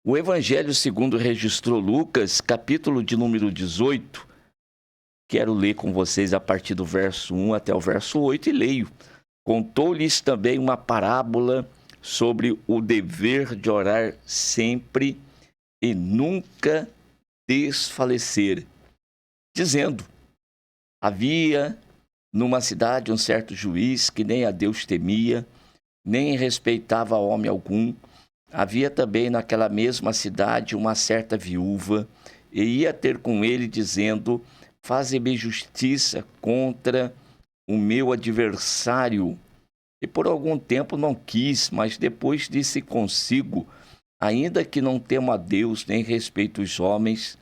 O Evangelho segundo registrou Lucas, capítulo de número 18. Quero ler com vocês a partir do verso 1 até o verso 8 e leio. Contou-lhes também uma parábola sobre o dever de orar sempre e nunca desfalecer, dizendo: havia numa cidade um certo juiz que nem a Deus temia, nem respeitava homem algum. Havia também naquela mesma cidade uma certa viúva, e ia ter com ele, dizendo: faze-me justiça contra o meu adversário. E por algum tempo não quis, mas depois disse consigo: ainda que não temo a Deus, nem respeito os homens,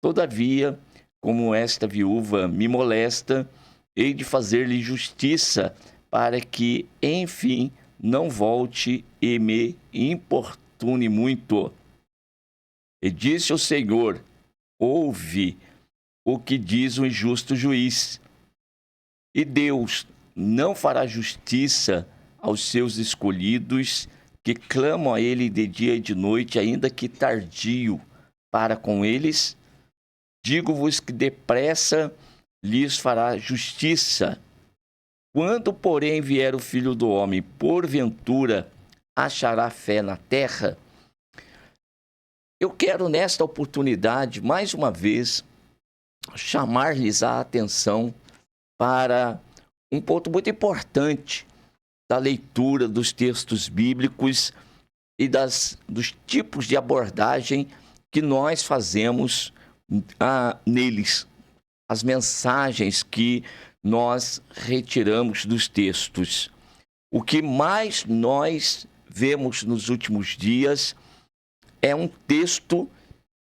todavia, como esta viúva me molesta, hei de fazer-lhe justiça, para que, enfim, não volte e me importune muito. E disse o Senhor: ouve o que diz o injusto juiz. E Deus não fará justiça aos seus escolhidos, que clamam a ele de dia e de noite, ainda que tardio para com eles? Digo-vos que depressa lhes fará justiça. Quando, porém, vier o Filho do Homem, porventura achará fé na terra? Eu quero, nesta oportunidade, mais uma vez, chamar-lhes a atenção para um ponto muito importante da leitura dos textos bíblicos e dos tipos de abordagem que nós fazemos neles, as mensagens que nós retiramos dos textos. O que mais nós vemos nos últimos dias é um texto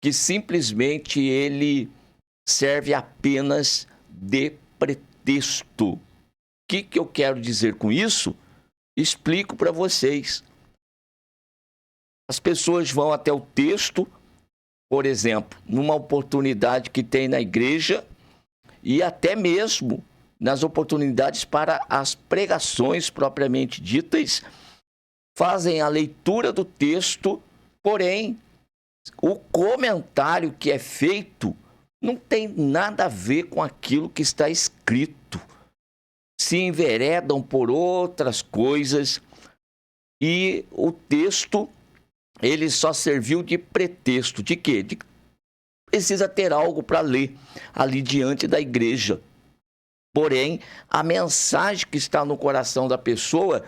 que simplesmente ele serve apenas de pretexto. O que eu quero dizer com isso? Explico para vocês. As pessoas vão até o texto, por exemplo, numa oportunidade que tem na igreja e até mesmo nas oportunidades para as pregações propriamente ditas, fazem a leitura do texto, porém, o comentário que é feito não tem nada a ver com aquilo que está escrito. Se enveredam por outras coisas e o texto, ele só serviu de pretexto. De quê? De que precisa ter algo para ler ali diante da igreja. Porém, a mensagem que está no coração da pessoa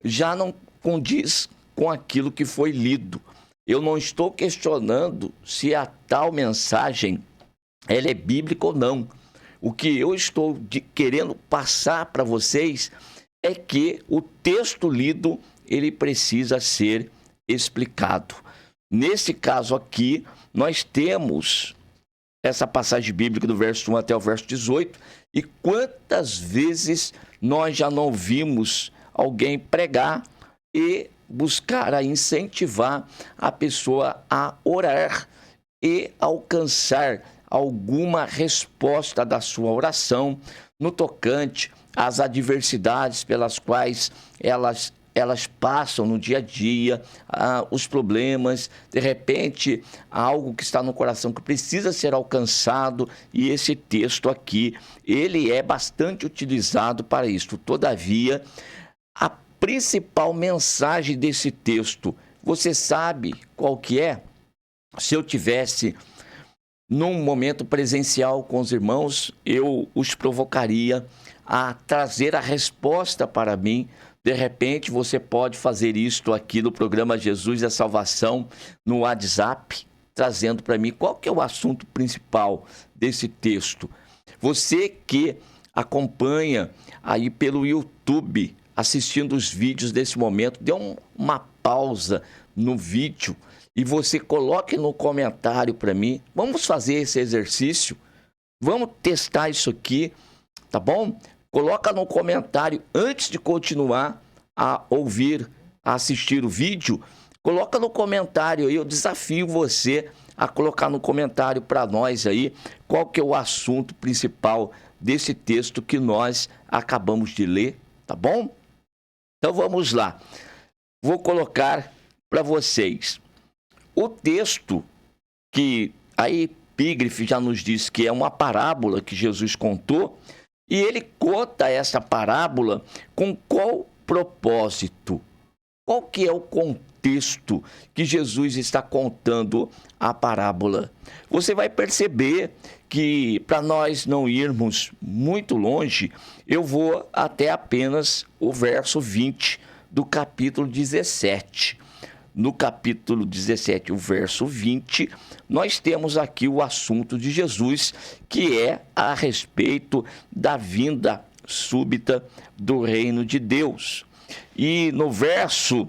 já não condiz com aquilo que foi lido. Eu não estou questionando se a tal mensagem ela é bíblica ou não. O que eu estou querendo passar para vocês é que o texto lido ele precisa ser explicado. Nesse caso aqui, nós temos essa passagem bíblica do verso 1 até o verso 18, e quantas vezes nós já não vimos alguém pregar e buscar a incentivar a pessoa a orar e alcançar alguma resposta da sua oração no tocante às adversidades pelas quais elas passam no dia a dia, os problemas, de repente, algo que está no coração que precisa ser alcançado, e esse texto aqui, ele é bastante utilizado para isso. Todavia, a principal mensagem desse texto, você sabe qual que é? Se eu tivesse num momento presencial com os irmãos, eu os provocaria a trazer a resposta para mim. De repente, você pode fazer isto aqui no programa Jesus e a Salvação, no WhatsApp, trazendo para mim qual que é o assunto principal desse texto. Você que acompanha aí pelo YouTube, assistindo os vídeos desse momento, dê uma pausa no vídeo e você coloque no comentário para mim. Vamos fazer esse exercício? Vamos testar isso aqui, tá bom? Coloca no comentário, antes de continuar a ouvir, a assistir o vídeo, coloca no comentário aí, eu desafio você a colocar no comentário para nós aí, qual que é o assunto principal desse texto que nós acabamos de ler, tá bom? Então vamos lá, vou colocar para vocês. o texto que a epígrafe já nos diz que é uma parábola que Jesus contou, e ele conta essa parábola com qual propósito? Qual que é o contexto que Jesus está contando a parábola? Você vai perceber que, para nós não irmos muito longe, eu vou até apenas o verso 20 do capítulo 17. No capítulo 17, o verso 20, nós temos aqui o assunto de Jesus, que é a respeito da vinda súbita do reino de Deus. E no verso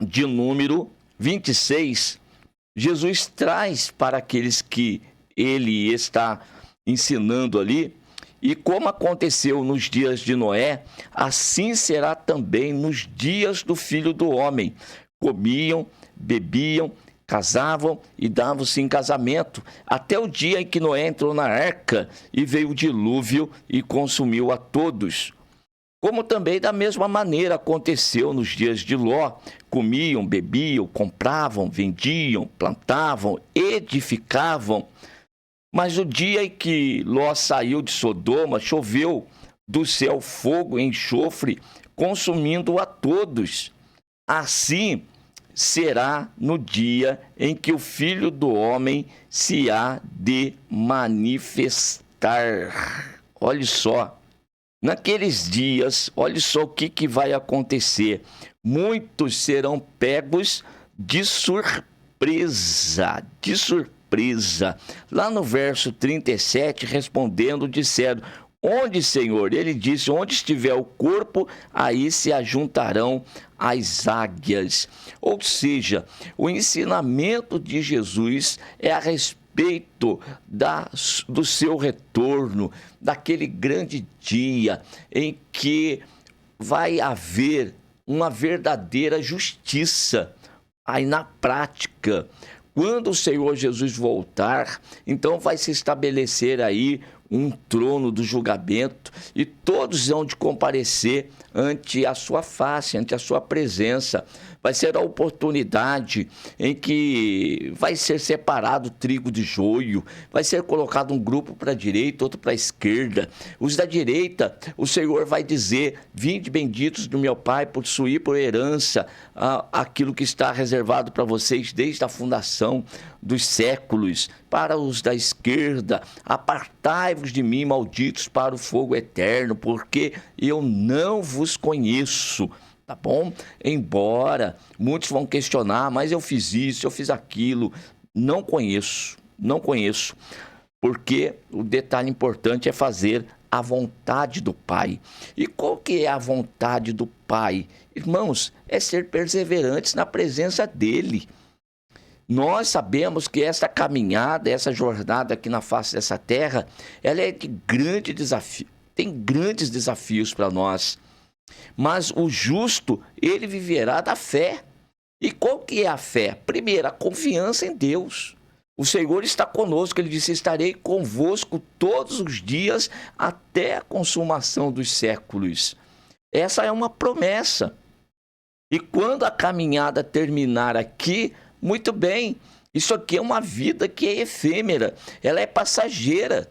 de número 26, Jesus traz para aqueles que ele está ensinando ali, e como aconteceu nos dias de Noé, assim será também nos dias do Filho do Homem. Comiam, bebiam, casavam e davam-se em casamento, até o dia em que Noé entrou na arca e veio o dilúvio e consumiu a todos. Como também da mesma maneira aconteceu nos dias de Ló. Comiam, bebiam, compravam, vendiam, plantavam, edificavam. Mas o dia em que Ló saiu de Sodoma, choveu do céu fogo e enxofre, consumindo a todos. Assim será no dia em que o Filho do Homem se há de manifestar. Olha só. Naqueles dias, olha só o que vai acontecer. Muitos serão pegos de surpresa, Lá no verso 37, respondendo, disseram: onde, Senhor? Ele disse: onde estiver o corpo, aí se ajuntarão as águias. Ou seja, o ensinamento de Jesus é a respeito do seu retorno, daquele grande dia em que vai haver uma verdadeira justiça. Aí na prática, quando o Senhor Jesus voltar, então vai se estabelecer aí um trono do julgamento e todos hão de comparecer ante a sua face, ante a sua presença. Vai ser a oportunidade em que vai ser separado o trigo de joio, vai ser colocado um grupo para a direita, outro para a esquerda. Os da direita, o Senhor vai dizer: vinde benditos do meu Pai, possuir por herança aquilo que está reservado para vocês desde a fundação dos séculos. Para os da esquerda, apartai-vos de mim, malditos, para o fogo eterno, porque eu não vos conheço. Tá bom? Embora muitos vão questionar, mas eu fiz isso, eu fiz aquilo. Não conheço. Porque o detalhe importante é fazer a vontade do Pai. E qual que é a vontade do Pai? Irmãos, é ser perseverantes na presença dEle. Nós sabemos que essa caminhada, essa jornada aqui na face dessa terra, ela é de grande desafio. Tem grandes desafios para nós. Mas o justo, ele viverá da fé. E qual que é a fé? Primeiro, a confiança em Deus. O Senhor está conosco, ele disse: estarei convosco todos os dias até a consumação dos séculos. Essa é uma promessa. E quando a caminhada terminar aqui, muito bem, isso aqui é uma vida que é efêmera, ela é passageira.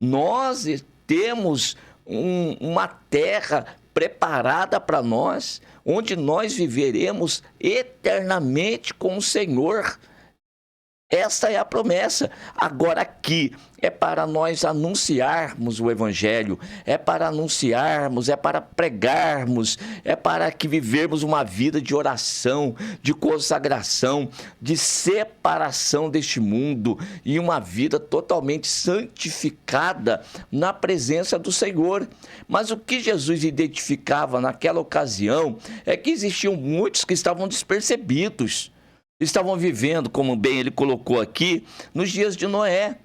Nós temos uma terra preparada para nós, onde nós viveremos eternamente com o Senhor. Essa é a promessa. Agora aqui é para nós anunciarmos o Evangelho, é para anunciarmos, é para pregarmos, é para que vivemos uma vida de oração, de consagração, de separação deste mundo e uma vida totalmente santificada na presença do Senhor. Mas o que Jesus identificava naquela ocasião é que existiam muitos que estavam despercebidos. Estavam vivendo, como bem ele colocou aqui, nos dias de Noé.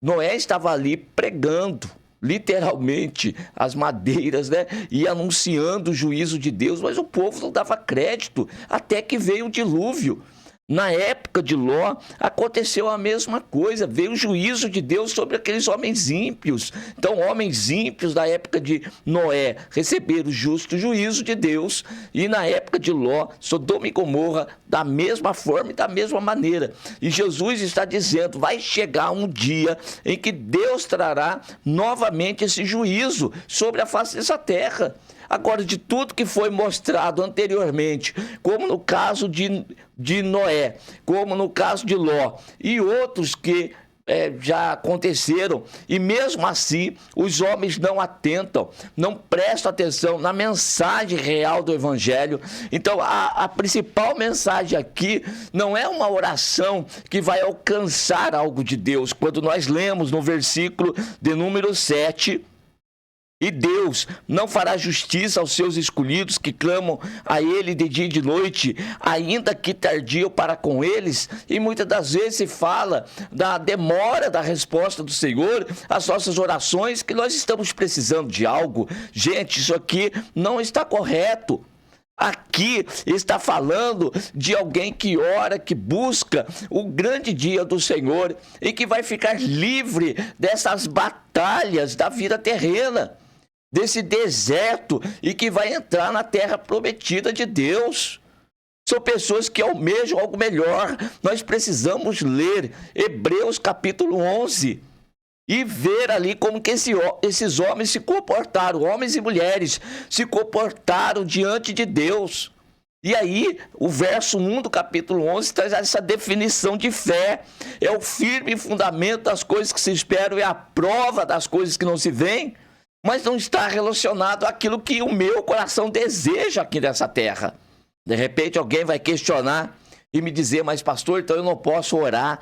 Noé estava ali pregando, literalmente, as madeiras, né? E anunciando o juízo de Deus, mas o povo não dava crédito, até que veio o dilúvio. Na época de Ló, aconteceu a mesma coisa. Veio o juízo de Deus sobre aqueles homens ímpios. Então, homens ímpios da época de Noé receberam o justo juízo de Deus. E na época de Ló, Sodoma e Gomorra, da mesma forma e da mesma maneira. E Jesus está dizendo, vai chegar um dia em que Deus trará novamente esse juízo sobre a face dessa terra. Agora, de tudo que foi mostrado anteriormente, como no caso de Noé, como no caso de Ló e outros que já aconteceram, e mesmo assim os homens não atentam, não prestam atenção na mensagem real do Evangelho. Então a principal mensagem aqui não é uma oração que vai alcançar algo de Deus. Quando nós lemos no versículo de número 7, e Deus não fará justiça aos seus escolhidos que clamam a Ele de dia e de noite, ainda que tardio para com eles. E muitas das vezes se fala da demora da resposta do Senhor às nossas orações, que nós estamos precisando de algo. Gente, isso aqui não está correto. Aqui está falando de alguém que ora, que busca o grande dia do Senhor e que vai ficar livre dessas batalhas da vida terrena, desse deserto, e que vai entrar na terra prometida de Deus. São pessoas que almejam algo melhor. Nós precisamos ler Hebreus capítulo 11 e ver ali como que esses homens se comportaram, homens e mulheres se comportaram diante de Deus. E aí, o verso 1 do capítulo 11 traz essa definição de fé. É o firme fundamento das coisas que se esperam, é a prova das coisas que não se veem, mas não está relacionado àquilo que o meu coração deseja aqui nessa terra. De repente alguém vai questionar e me dizer, mas pastor, então eu não posso orar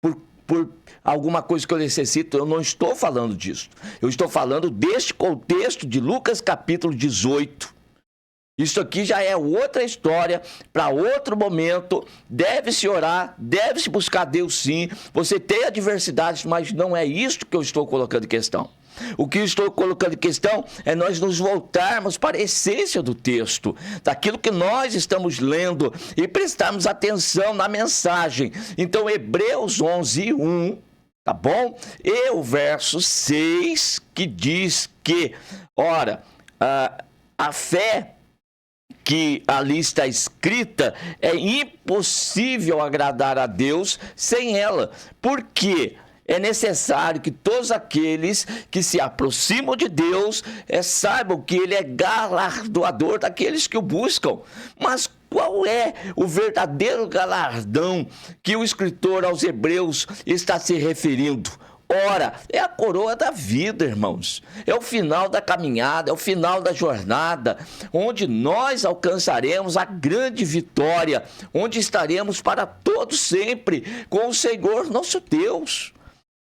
por alguma coisa que eu necessito. Eu não estou falando disso. Eu estou falando deste contexto de Lucas capítulo 18. Isso aqui já é outra história, para outro momento. Deve-se orar, deve-se buscar Deus sim. Você tem adversidades, mas não é isso que eu estou colocando em questão. O que eu estou colocando em questão é nós nos voltarmos para a essência do texto, daquilo que nós estamos lendo, e prestarmos atenção na mensagem. Então, Hebreus 11, 1, tá bom? E o verso 6, que diz que, ora, a fé que ali está escrita, é impossível agradar a Deus sem ela. Por quê? É necessário que todos aqueles que se aproximam de Deus saibam que Ele é galardoador daqueles que o buscam. Mas qual é o verdadeiro galardão que o escritor aos Hebreus está se referindo? Ora, é a coroa da vida, irmãos. É o final da caminhada, é o final da jornada, onde nós alcançaremos a grande vitória, onde estaremos para todo sempre com o Senhor nosso Deus.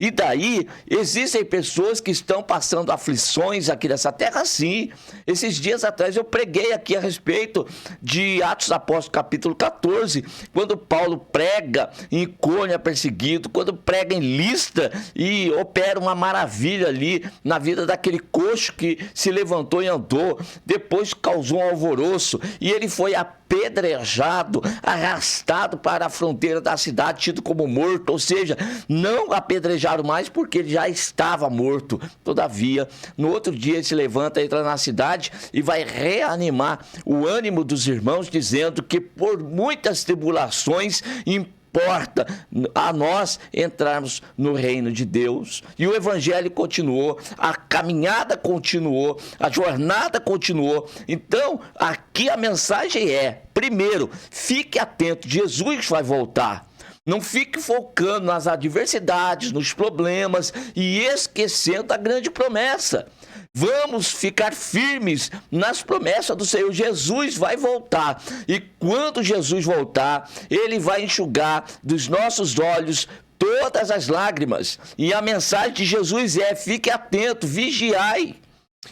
E daí, existem pessoas que estão passando aflições aqui nessa terra, sim. Esses dias atrás eu preguei aqui a respeito de Atos dos Apóstolos, capítulo 14, quando Paulo prega em Icônio perseguido, quando prega em Listra e opera uma maravilha ali na vida daquele coxo que se levantou e andou, depois causou um alvoroço e ele foi apedrejado, arrastado para a fronteira da cidade, tido como morto, ou seja, não apedrejaram mais porque ele já estava morto. Todavia, no outro dia ele se levanta, entra na cidade e vai reanimar o ânimo dos irmãos, dizendo que por muitas tribulações importa a nós entrarmos no reino de Deus. E o evangelho continuou, a caminhada continuou, a jornada continuou. Então, aqui a mensagem é, primeiro, fique atento, Jesus vai voltar. Não fique focando nas adversidades, nos problemas e esquecendo a grande promessa. Vamos ficar firmes nas promessas do Senhor. Jesus vai voltar. E quando Jesus voltar, Ele vai enxugar dos nossos olhos todas as lágrimas. E a mensagem de Jesus é: fique atento, vigiai.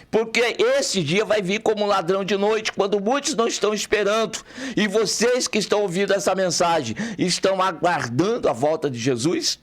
Porque esse dia vai vir como um ladrão de noite, quando muitos não estão esperando. E vocês que estão ouvindo essa mensagem, estão aguardando a volta de Jesus?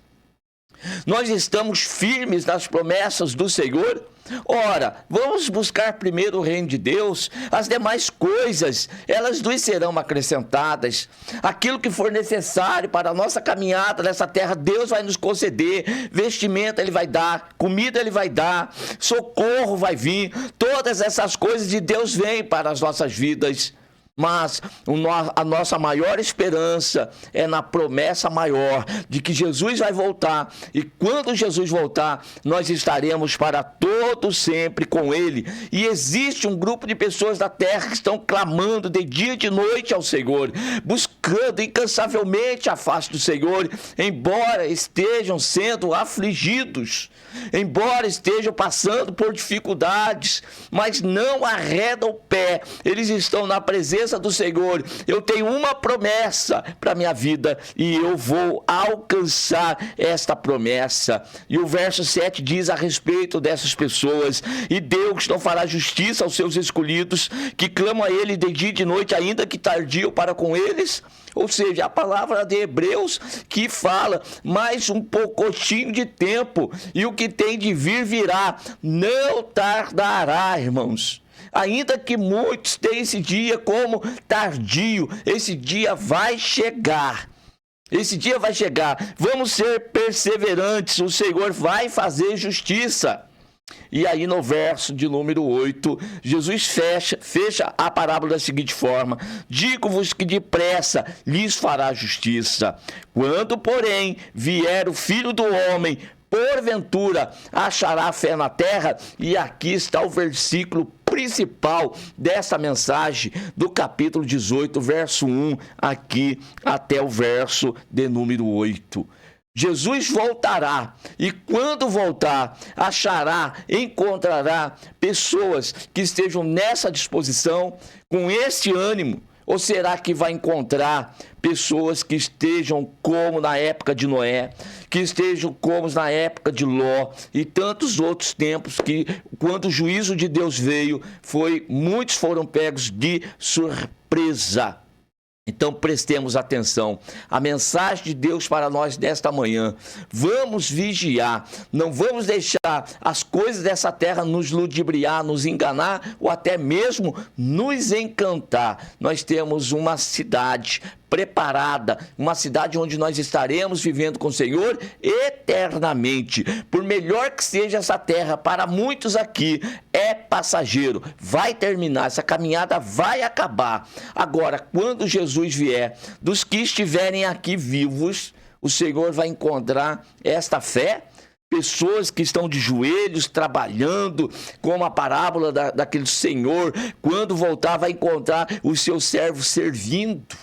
Nós estamos firmes nas promessas do Senhor? Ora, vamos buscar primeiro o reino de Deus, as demais coisas, elas nos serão acrescentadas. Aquilo que for necessário para a nossa caminhada nessa terra, Deus vai nos conceder. Vestimenta Ele vai dar, comida Ele vai dar, socorro vai vir. Todas essas coisas de Deus vêm para as nossas vidas. Mas a nossa maior esperança é na promessa maior de que Jesus vai voltar. E quando Jesus voltar, nós estaremos para todo sempre com Ele. E existe um grupo de pessoas da terra que estão clamando de dia e de noite ao Senhor, buscando incansavelmente a face do Senhor, embora estejam sendo afligidos, embora estejam passando por dificuldades, mas não arredam o pé. Eles estão na presença do Senhor. Eu tenho uma promessa para minha vida e eu vou alcançar esta promessa. E o verso 7 diz a respeito dessas pessoas: e Deus não fará justiça aos seus escolhidos, que clamam a Ele de dia e de noite, ainda que tardio para com eles. Ou seja, a palavra de Hebreus que fala mais um pouquinho de tempo, e o que tem de vir virá, não tardará, irmãos. Ainda que muitos tenham esse dia como tardio, esse dia vai chegar. Esse dia vai chegar. Vamos ser perseverantes, o Senhor vai fazer justiça. E aí no verso de número 8, Jesus fecha a parábola da seguinte forma: digo-vos que depressa lhes fará justiça. Quando, porém, vier o Filho do Homem, porventura achará fé na terra? E aqui está o versículo principal dessa mensagem do capítulo 18, verso 1, aqui até o verso de número 8. Jesus voltará, e quando voltar, encontrará pessoas que estejam nessa disposição, com esse ânimo? Ou será que vai encontrar pessoas que estejam como na época de Noé, que estejam como na época de Ló e tantos outros tempos que, quando o juízo de Deus veio, muitos foram pegos de surpresa? Então prestemos atenção, a mensagem de Deus para nós desta manhã: vamos vigiar, não vamos deixar as coisas dessa terra nos ludibriar, nos enganar ou até mesmo nos encantar. Nós temos uma cidade preparada, uma cidade onde nós estaremos vivendo com o Senhor eternamente. Por melhor que seja essa terra, para muitos aqui é passageiro, vai terminar, essa caminhada vai acabar. Agora, quando Jesus vier, dos que estiverem aqui vivos, o Senhor vai encontrar esta fé? Pessoas que estão de joelhos trabalhando, como a parábola daquele senhor, quando voltar vai encontrar os seus servos servindo.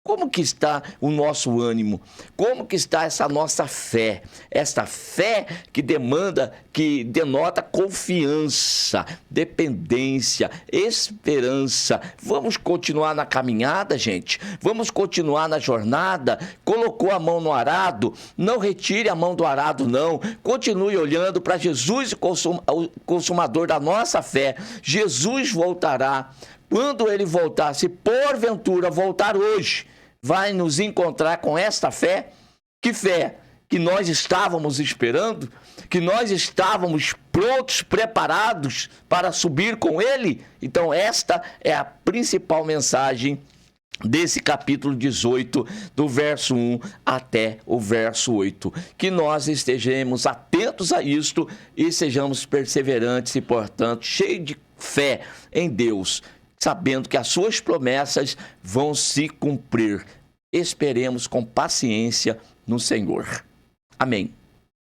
Como que está o nosso ânimo? Como que está essa nossa fé? Essa fé que denota confiança, dependência, esperança. Vamos continuar na caminhada, gente? Vamos continuar na jornada? Colocou a mão no arado? Não retire a mão do arado, não. Continue olhando para Jesus, o consumador da nossa fé. Jesus voltará. Quando Ele voltar, se porventura voltar hoje, vai nos encontrar com esta fé? Que fé? Que nós estávamos esperando? Que nós estávamos prontos, preparados para subir com Ele? Então esta é a principal mensagem desse capítulo 18, do verso 1 até o verso 8. Que nós estejamos atentos a isto e sejamos perseverantes e, portanto, cheios de fé em Deus, sabendo que as suas promessas vão se cumprir. Esperemos com paciência no Senhor. Amém.